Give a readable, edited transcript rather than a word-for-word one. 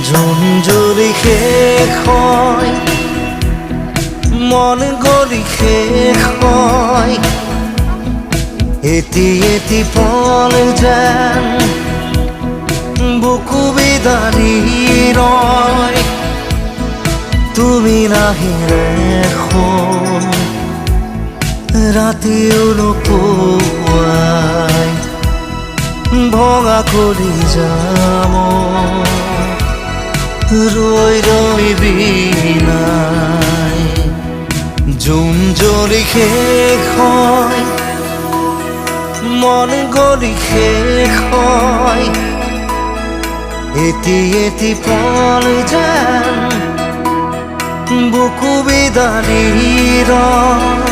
ঝুনঝুরি শেষ হয়, মন গলি শেষ হয়, এটি এটি পল যেন বুকু বিদাৰি ৰয়। তুমি নাহিলে এখন ৰাতিও নোপোৱাই ভঙা কৰি যাম ৰৈ ৰৈ বিনাই। জোন জ্বলি শেষ হয়, মন গলি শেষ হয়, এটি এটি পল যেন বুকু বিদাৰি ৰয়।